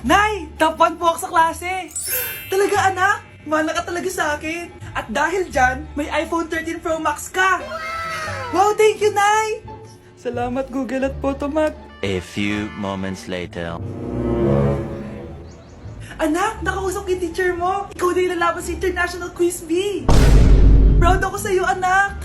Nay, top 1 po ako sa klase. Talaga anak, mahal ka talaga sa akin. At dahil dyan, may iPhone 13 Pro Max ka. Wow, thank you, Nay. Salamat Google at Photomat. A few moments later. Anak, nakausap yung teacher mo. Ikaw na yung lalaban sa International Quiz Bee. Proud ako sa'yo, anak.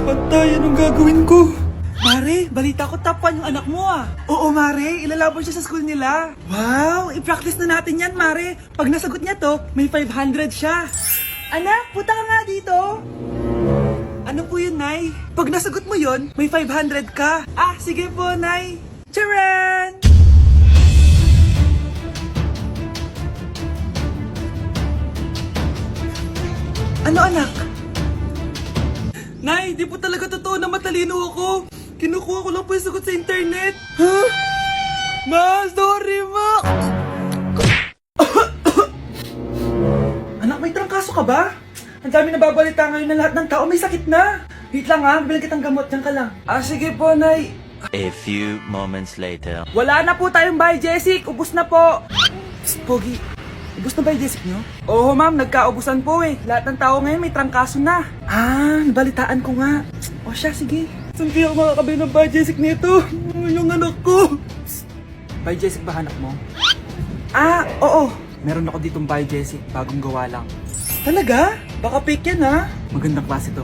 Patay, anong gagawin ko? Mare, balita ko top 1 yung anak mo ah. Oo, Mare, ilalaban siya sa school nila. Wow, i-practice na natin yan, Mare. Pag nasagot niya to, may 500 siya. Anak, punta ka nga dito. Ano po yun, Nay? Pag nasagot mo yun, may 500 ka. Ah, sige po, Nay. Charan! Ano, anak? Nay, di po talaga totoo na matalino ako. Kinukuha ko lang po yung sagot sa internet. Ha? Ma, sorry, ma. Anak, may trangkaso ka ba? Ang dami nababalita ngayon na lahat ng tao may sakit na. Wait lang ha, bilang kitang gamot. Diyan ka lang. Ah, sige po, Nay. A few moments later. Wala na po tayong bahay, Jessic. Ubus na po. Psst, Pogi. Ubus na ba yung Jessic nyo? Oo, ma'am. Nagkaubusan po eh. Lahat ng tao ngayon may trangkaso na. Ah, nabalitaan ko nga. O siya, sige. Saan kaya ako makakabili ng bahay, Jessic nito? Yung anak ko. Psst. Bahay, Jessic ba hanap mo? Ah, oo. Meron ako ditong bahay, Jessic. Bagong gawa lang. Talaga? Baka fake yan ha? Magandang klase to.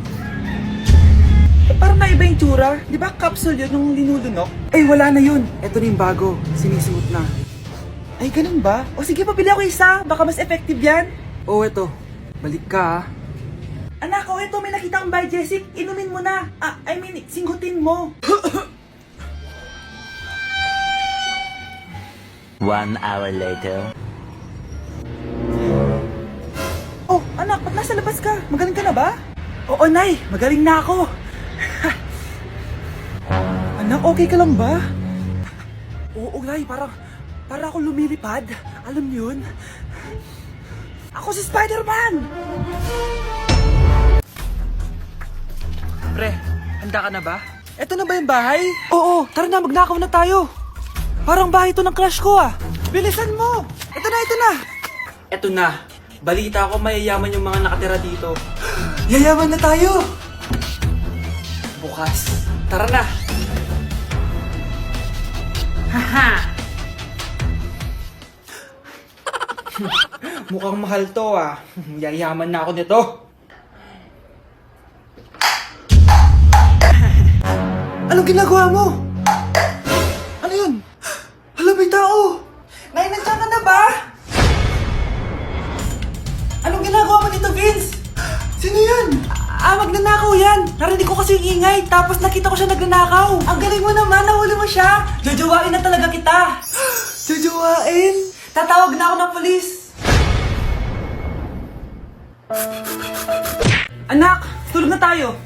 Parang naiba yung tsura. Di ba capsule yun yung linulunok? Ay, wala na yun. Ito na yung bago. Sinisuot na. Ay, ganun ba? O sige, pabili ako isa. Baka mas effective yan. Oo, eto. Balik ka, ha? Anak, o eto, may nakita kong bahay, Jessic. Inumin mo na. Singhutin mo. 1 hour later. Oh, anak, ba't nasa labas ka? Magaling ka na ba? Oo, Nay. Magaling na ako. Anak, okay ka lang ba? Oo, Nay. Para ako lumilipad. Alam niyo yun? Ako si Spider-Man! Pre, handa ka na ba? Eto na ba yung bahay? Oo, tara na, magnakaw na tayo. Parang bahay to ng crush ko ah. Bilisan mo! Ito na! Eto na. Balita ko mayayaman yung mga nakatira dito. Yayaman na tayo! Bukas. Tara na! Haha! Mukhang mahal to ah. Yayaman na ako nito. Anong ginagawa mo? Ano yun? Hala, may tao! Nay, nandiyan ka na ba? Anong ginagawa mo dito, Vince? Sino yan? Magnanakaw yan. Narinig ko kasi yung ingay, tapos nakita ko siya nagnanakaw. Ang galing mo naman, nahuli mo siya. Jojowain na talaga kita. Jojowain? Tatawag na ako ng polis. Anak, tulog na tayo.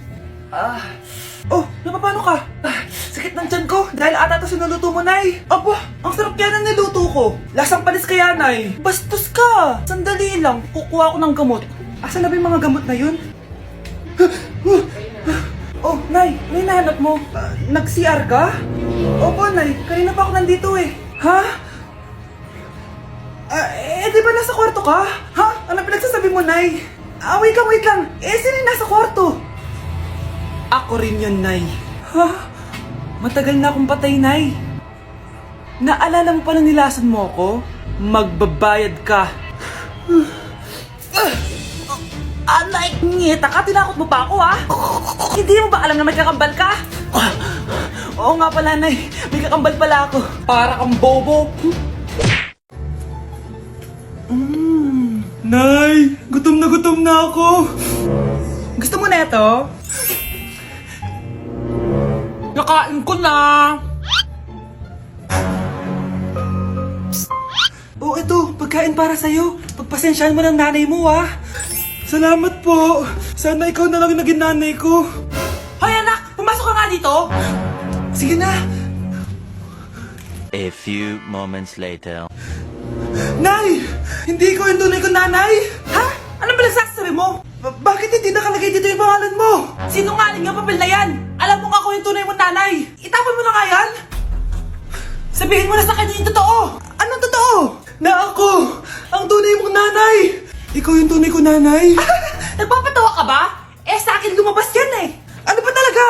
Oh, napapano ka? Sakit ng tiyan ko dahil ata ito sinuluto mo, Nay. Aba, ang sarap kaya na niluto ko. Lasang panis kaya, Nay. Bastos ka. Sandali lang, kukuha ko ng gamot. Asan na ba yung mga gamot na yun? Oh, Nay, ano yung nahanap mo? Nag-CR ka? Opo, Nay, kanina pa ako nandito eh. Ha? Di ba nasa kwarto ka? Ha? Ano pinagsasabi mo, Nay? Wait lang. Sino yung nasa kwarto? Ako rin yun, Nay. Ha? Matagal na akong patay, Nay. Naalala mo pa na nilasan mo ako? Magbabayad ka. Nay, ngita ka, tinakot mo pa ako, ha? Hindi mo ba alam na may kakambal ka? Oo nga pala, Nay. May kakambal pala ako. Para kang bobo. Nay, gutom na ako. Gusto mo na ito? Nakain ko na. Oh, ito, pagkain para sa'yo. Pagpasensyahan mo ng nanay mo, ha? Salamat po. Sana ikaw na lang naging nanay ko. Hoy, anak! Pumasok ka nga dito! Sige na. A few moments later. Nay! Hindi ko yung tunay ko nanay! Ha? Ano ba nagsasabi mo? Bakit hindi nakalagay dito yung pangalan mo? Sinungaling ang papel na yan! Alam mo nga ako yung tunay mong nanay! Itapon mo na nga yan! Sabihin mo na sa kanya yung totoo! Anong totoo? ikaw yung tunay ko, nanay. Nagpapatawa ka ba? Eh, sa akin lumabas yan eh. Ano ba talaga?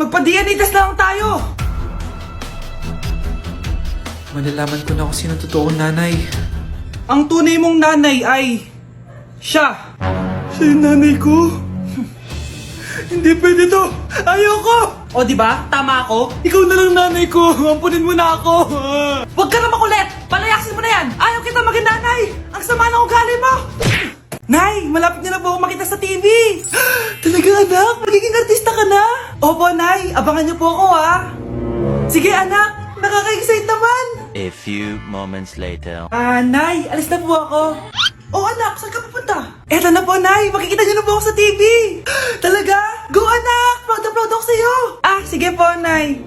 Magpa-DNA test na lang tayo. Malalaman ko na kung sino totoong nanay. Ang tunay mong nanay ay... siya. Siya yung nanay ko. Hindi pwede to. Ayoko. O, di ba? Tama ako. Ikaw na lang nanay ko. Ampunin mo na ako. Huwag ka na makulit. Palayasin mo na yan. Ayaw kita maging nanay. Ang sama ng ugali mo. Nay, malapit na po ako makita sa TV. Talaga anak? Magiging artista ka na? Opo, Nay. Abangan niyo po ako, ha? Sige, anak. Nakaka-excite naman. A few moments later. Nay, alis na po ako. Oh, anak, saan ka pupunta? Eto na po, Nay. Makikita niyo na po ako sa TV. Talaga? Go, anak. Proud na proud ako sa'yo. Sige po, Nay.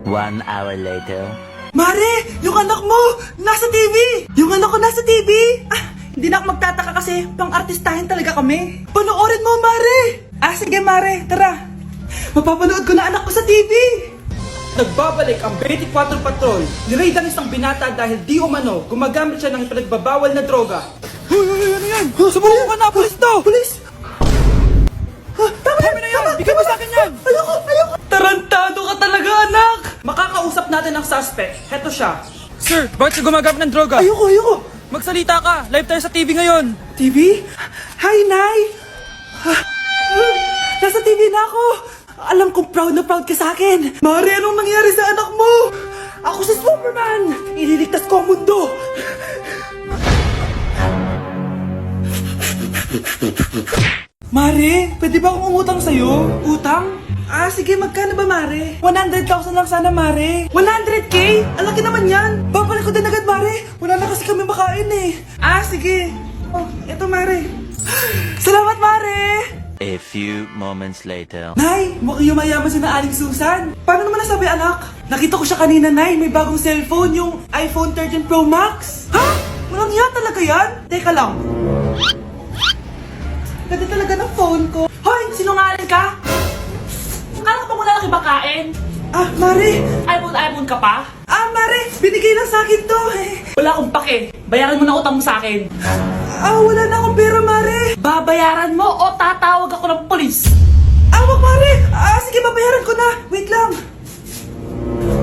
1 hour later. Mare, yung anak mo, nasa TV. Yung anak ko nasa TV. Hindi na ako magtataka kasi pang-artistahin talaga kami. Panoorin mo, Mare. Sige, Mare. Tara. Mapapanood ko na anak ko sa TV. Nagbabalik ang 24 Patrol. Niraid ang isang binata dahil di umano gumagamit siya ng pinagbabawal na droga. Ano yan? Sumuko ka na, pulis to! Pulis! Tama na yan! Bigay mo sa akin yan! Ayoko! Tarantado ka talaga, anak! Makakausap natin ang suspect. Heto siya. Sir, bakit ka gumagamit ng droga? Ayoko! Magsalita ka! Live tayo sa TV ngayon! TV? Hi, Nay! Nasa TV na ako! Alam kong proud na proud ka sa akin! Mare, anong nangyari sa anak mo? Ako si Superman! Ililigtas ko ang mundo! Mare, pwede ba akong umutang sa'yo? Utang? Sige, magkano ba, Mare? 100,000 lang sana, Mare. 100K? Ang laki naman yan. Babalik ko din agad, Mare. Wala na kasi kami makain eh. Sige. Eto, Mare. Salamat, Mare! A few moments later. Nay, mukhang yumayaman si na Aling Susan. Paano naman nasabi, anak? Nakita ko siya kanina, Nay. May bagong cellphone, yung iPhone 13 Pro Max. Ha? Walang yan talaga yan? Teka lang. Ganda talaga ng phone ko. Hoy, sinungaling ka? Akala ko pa muna nakibakain. Mare. iPhone ka pa? Mare, binigay lang sa akin to. Wala akong pake. Bayaran mo na utang mo sa akin. Wala na akong pera, Mare. Babayaran mo o tatawag ako ng polis? Wag, Mare. Sige, babayaran ko na. Wait lang.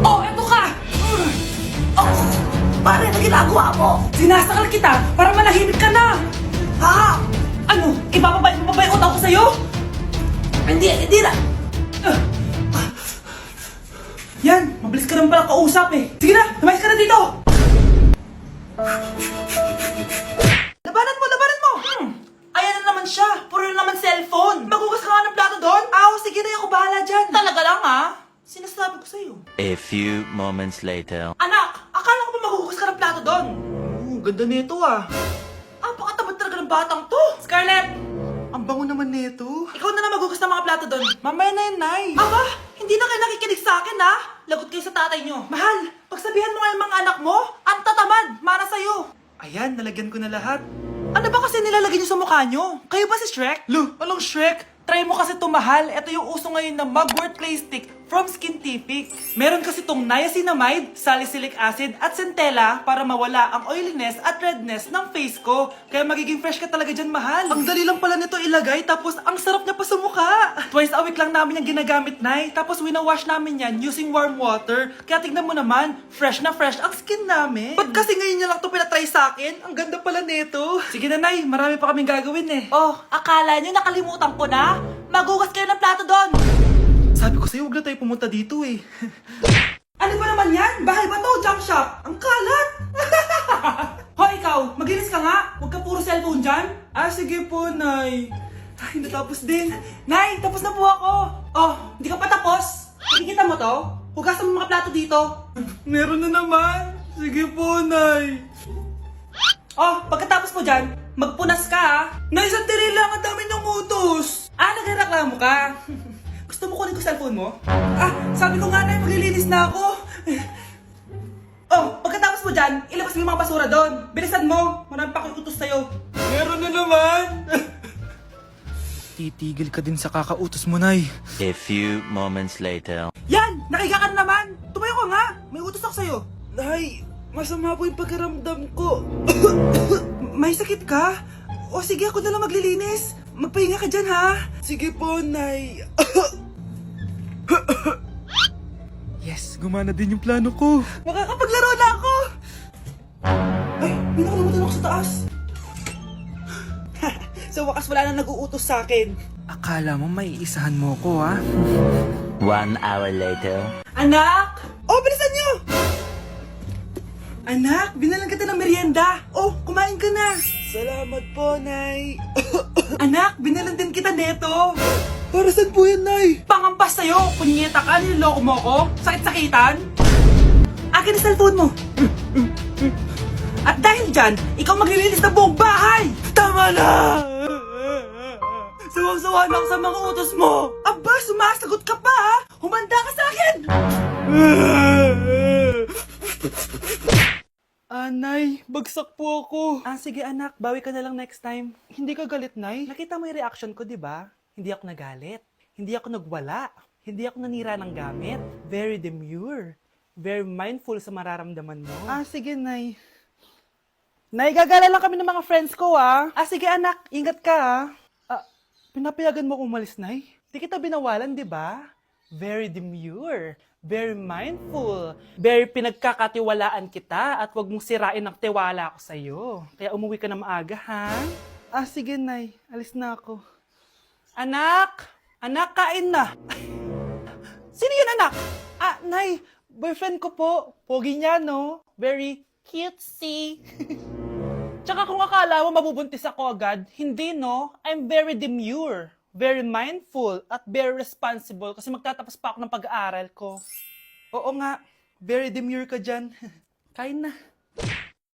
Eto ka. Mare, na ginagawa mo? Sinasakal kita para manahimik ka na. Ano? Ibababay mo ba yung utang ko sa'yo? Hindi na. Yan, mabilis ka naman pala kausap eh. Sige na, lumayas ka na dito. Labanan mo! Ayan na naman siya. Puro na naman cellphone. Magugas ka nga ng plato doon? Sige na, ako bahala dyan. Talaga lang Sinasabi ko sa'yo. A few moments later. Anak, akala ko ba magugas ka ng plato doon? Ganda nito Pakatabat talaga ng batang to. Scarlett! Ang bango naman nito. Ikaw na lang magugas ng mga plato doon. Mamaya na yan, Nay. Hindi na kayo nakikinig sa akin, Lagot kayo sa tatay nyo. Mahal, pagsabihan mo nga yung mga anak mo, ang tatamad, para sa'yo. Ayan, nalagyan ko na lahat. Ano ba kasi nilalagay nyo sa mukha nyo? Kayo ba si Shrek? Anong Shrek? Try mo kasi mahal. Ito yung uso ngayon na Mugwort Clay Stick from Skintific. Meron kasi itong niacinamide, salicylic acid, at centella para mawala ang oiliness at redness ng face ko. Kaya magiging fresh ka talaga dyan, mahal. Ang dali lang pala nito ilagay, tapos ang sarap niya pa sa mukha. Twice a week lang namin yung ginagamit, Nay. Tapos winawash namin yan using warm water. Kaya tignan mo naman, fresh na fresh ang skin namin. Ba't kasi ngayon niya lang ito pinatry sa akin? Ang ganda pala nito. Sige na, Nay. Marami pa kaming gagawin eh. Akala niyo nakalimutan ko na? Magugas kayo ng plato doon. Sabi ko sa'yo, huwag na tayo pumunta dito eh. Ano ba naman yan? Bahay ba to? Junk shop? Ang kalat! Hoy, ikaw! Maginis ka nga! Huwag ka puro cellphone dyan! Sige po, Nay. Natapos din. Nay, tapos na po ako! Hindi ka pa tapos? Nakikita mo to? Hugasan mo mga plato dito. Meron na naman. Sige po, Nay. Pagkatapos mo dyan, magpunas ka Nay, sandali lang, ang dami ng utos. Nagreklamo ka? Gusto mo kunin ko cellphone mo? Sabi ko nga, Nay, maglilinis na ako. Pagkatapos mo dyan, ilabas mo yung mga basura doon. Bilisan mo, marami pa akong utos sa'yo. Meron na naman. Titigil ka din sa kakautos mo, Nay. A few moments later. Yan! Nakiga ka na naman! Tumayo ka nga! May utos ako sa'yo. Nay, masama po yung pakiramdam ko. May sakit ka? O sige, ako na lang maglilinis. Magpahinga ka dyan, ha? Sige po, Nay. Yes, gumana din yung plano ko. Makakapaglaro na ako! Ay, may nakalimutan ako sa taas. Sa wakas wala na nag-uutos sa akin. Akala mo maiisahan mo ko, ha? 1 hour later. Anak! Oh, bilisan niyo! Anak, binalan kita ng merienda. Oh, kumain ka na. Salamat po, Nay. Anak, binalan din kita neto. Para saan po yan, Nay? Pangampas sa'yo. Punyeta ka, niloloko mo ko. Sakit-sakitan. Akin ang cellphone mo. At dahil dyan, ikaw maglilinis ng buong bahay. Tama na! Sawang-sawa na ako sa mga utos mo. Aba, sumasagot ka pa, ha? Humanda ka sa akin! Nay, bagsak po ako. Sige anak, bawi ka na lang next time. Hindi ka galit, Nay? Nakita mo yung reaction ko, di ba? Hindi ako nagalit. Hindi ako nagwala. Hindi ako nanira ng gamit. Very demure. Very mindful sa mararamdaman mo. Sige, Nay. Nay, gagala lang kami ng mga friends ko, ah. Sige anak, ingat ka, pinapayagan mo umalis, Nay? Di kita binawalan, di ba? Very demure. Very mindful. Very pinagkakatiwalaan kita at wag mong sirain ang tiwala ko sa'yo. Kaya umuwi ka na maaga, ha? Sige, Nay. Alis na ako. Anak! Anak, kain na! Sino yun, anak? Nay, boyfriend ko po. Pogi niya, no? Very cutesy. Tsaka kung akala mo mabubuntis ako agad, hindi, no? I'm very demure. Very mindful at very responsible kasi magtatapos pa ako ng pag-aaral ko. Oo nga, very demure ka dyan. Kain na.